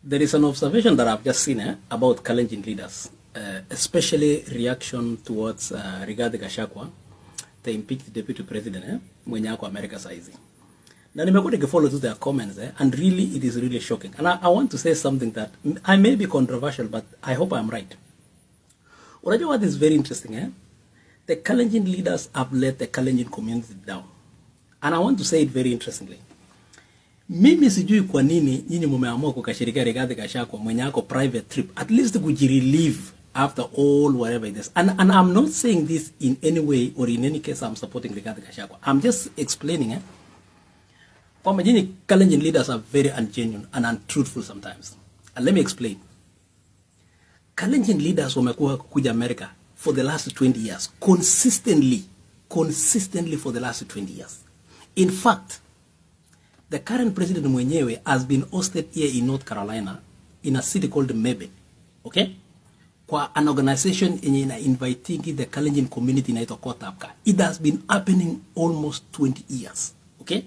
There is an observation that I've just seen about Kalenjin leaders, especially reaction towards Rigathi Gachagua, the impeached deputy president, mwenye ako America saizi. Na nimekuwa nikifollow to their comments and really it is really shocking. And I want to say something that I may be controversial, but I hope I'm right. Unajua what is very interesting The Kalenjin leaders have let the Kalenjin community down. And I want to say it very interestingly. Mimi sijui kwa nini nyinyi mumeamua kukashirikia Rigathi Gachagua mwenye ako private trip at least kujirelieve after all whatever it is. And I'm not saying this in any way or in any case I'm supporting Rigathi Gachagua. I'm just explaining kwamba nyinyi Kalenjin leaders are very ungenuine and untruthful sometimes. And let me explain. Kalenjin leaders wamekuwa kuja America for the last 20 years consistently for the last 20 years. In fact, the current president mwenyewe has been hosted here in North Carolina in a city called Mebane, okay? Kwa an organization yenye ina inviting the Kalenjin community inaitwa Kotapka. It has been happening almost 20 years, okay?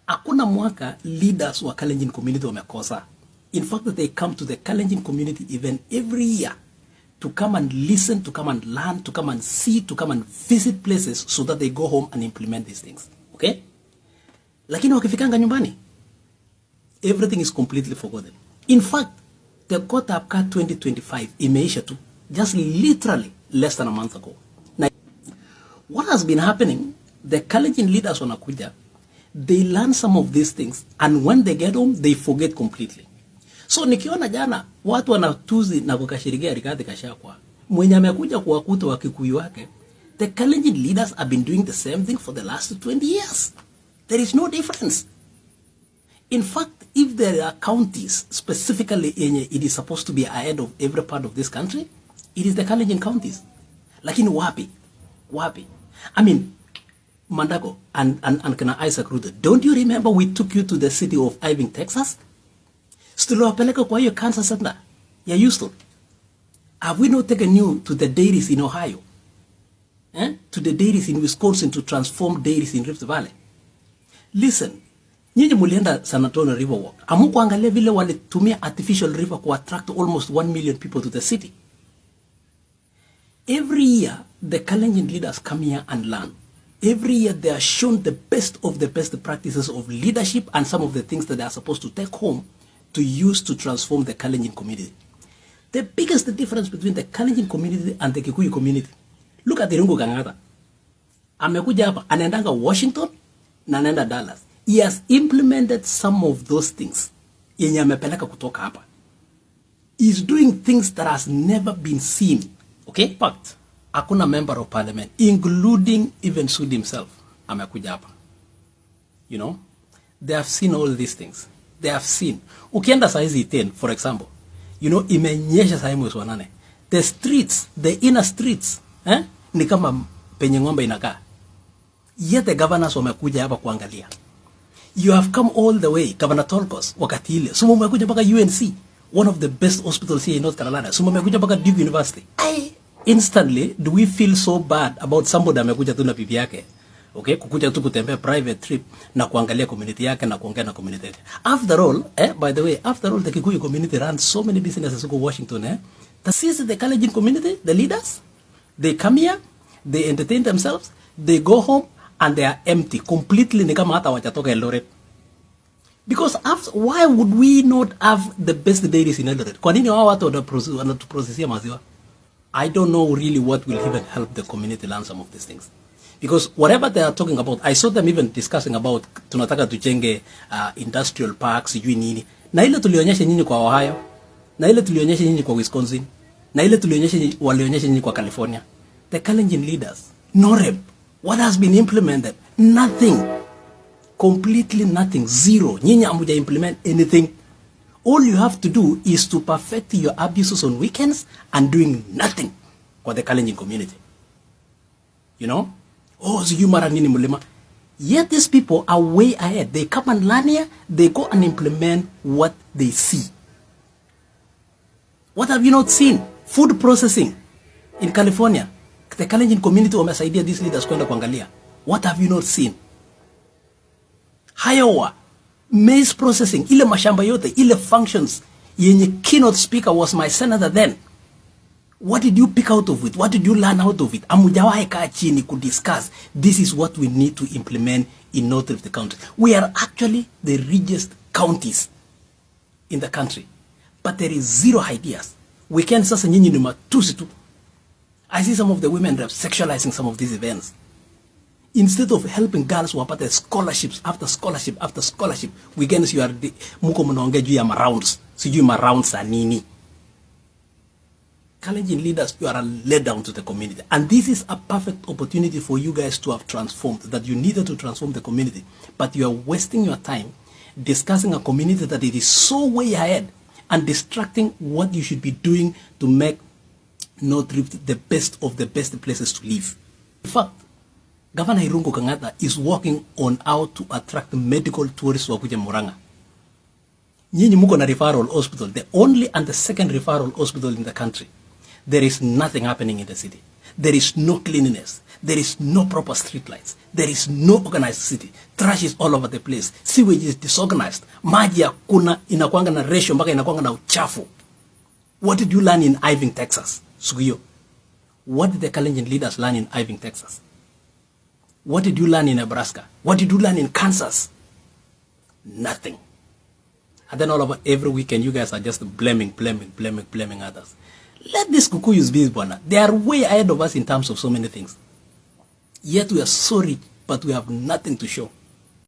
Hakuna mwaka leaders wa Kalenjin community wamekosa. In fact, they come to the Kalenjin community event every year to come and listen, to come and learn, to come and see, to come and visit places so that they go home and implement these things, okay? Lakini wakifikanga nyumbani, everything is completely forgotten. In fact, the Kotapka 2025 imeisha tu, just literally less than a month ago. Now, what has been happening, the Kalenjin leaders wanakuja, they learn some of these things, and when they get home, they forget completely. So nikiona jana, watu wanatuzi na kukashirikia Rigathi Gachagua, mwenye amekuja kuwakuta wakikuyu wake, the Kalenjin leaders have been doing the same thing for the last 20 years. There is no difference. In fact, if there are counties, specifically it is supposed to be ahead of every part of this country, it is the Kalenjin counties. Lakini wapi? I mean, Mandako and Kana Isaac Ruto, don't you remember we took you to the city of Irving, Texas? Stulowapeleka kwa hiyo cancer center ya Houston. Have we not taken you to the dairies in Ohio? To the dairies in Wisconsin to transform dairies in Rift Valley? Listen, nyinyi mulienda San Antonio River Walk. Amukuangalia vile walitumia artificial river to attract almost 1 million people to the city. Every year, the Kalenjin leaders come here and learn. Every year, they are shown the best of the best practices of leadership and some of the things that they are supposed to take home to use to transform the Kalenjin community. The biggest difference between the Kalenjin community and the Kikuyu community. Look at the Irungu Kangata. Amekuja hapa, anaendanga Washington, na anaenda Dallas. He has implemented some of those things. Yenye amepeleka kutoka hapa. He's doing things that has never been seen. Okay? In fact, hakuna member of parliament, including even Sudi himself, amekuja hapa. You know? They have seen all these things. They have seen. Ukienda saizi 10, for example, you know, imenyesha saa mwezi wa 8. The streets, the inner streets, ni kama penye ng'ombe inakaa. Yet the governors wamekuja hapa kuangalia. You have come all the way, Governor Tolkos, wakati ile. Sumo wamekuja mpaka UNC, one of the best hospitals here in North Carolina. Sumo wamekuja mpaka Duke University. Instantly, do we feel so bad about somebody amekuja tu na bibi yake? Okay, kukuja tu kutembea private trip na kuangalia community yake na kuongea na community yake. After all, by the way, after all, the Kikuyu community runs so many businesses in Washington. This is the Kalenjin community, the leaders. They come here, they entertain themselves, they go home, and they are empty completely. Ni kama hata wajatoka Eldoret. Because why would we not have the best dairies in Eldoret? Kwa nini wao watu wanatuprocessia maziwa? I don't know really what will even help the community learn some of these things. Because whatever they are talking about, I saw them even discussing about tunataka tujenge industrial parks, sijui nini. Na ile tulionyesha nyinyi kwa Ohio, na ile tulionyesha nyinyi kwa Wisconsin, na ile walionyesha nyinyi kwa California. The Kalenjin leaders, no rep. What has been implemented? Nothing. Completely nothing. Zero. Nyinyi hamuja implement anything. All you have to do is to perfect your abuses on weekends and doing nothing for the Kalenjin community. You know? Oh, so you mara nini mulima. Yet these people are way ahead. They come and learn here. They go and implement what they see. What have you not seen? Food processing in California. The Kalenjin community wamesaidia these leaders kwenda kuangalia. What have you not seen? Iowa, maize processing, ile mashamba yote, ile functions Yenye keynote speaker was my senator then. What did you pick out of it? What did you learn out of it? Amujawahi kaa chini could discuss. This is what we need to implement in North Rift County. We are actually the richest counties in the country, but there is zero ideas. We can sasa nyinyi ni matusi tu. I see some of the women reps sexualizing some of these events. Instead of helping girls who wapate scholarships after scholarship after scholarship, weekends you are muko mnaongea juu ya marounds. Sijui marounds za nini. Kalenjin leaders, you are led down to the community. And this is a perfect opportunity for you guys to have transformed, that you needed to transform the community. But you are wasting your time discussing a community that it is so way ahead and distracting what you should be doing to make North Rift the best of the best places to live. In fact, Governor Irungu Kangata is working on how to attract medical tourists wakuja Murang'a. Nyinyi muko na referral hospital, the only and the second referral hospital in the country. There is nothing happening in the city. There is no cleanliness. There is no proper street lights. There is no organized city. Trash is all over the place. Sewage is disorganized. Maji hakuna, inakuanga na ratio mpaka inakuanga na uchafu. What did you learn in Irving, Texas? Sugiyo. What did the Kalenjin leaders learn in Irving, Texas? What did you learn in Nebraska? What did you learn in Kansas? Nothing. And then all over every weekend, you guys are just blaming others. Let these Kukuyus be, bwana. They are way ahead of us in terms of so many things. Yet we are so rich, but we have nothing to show.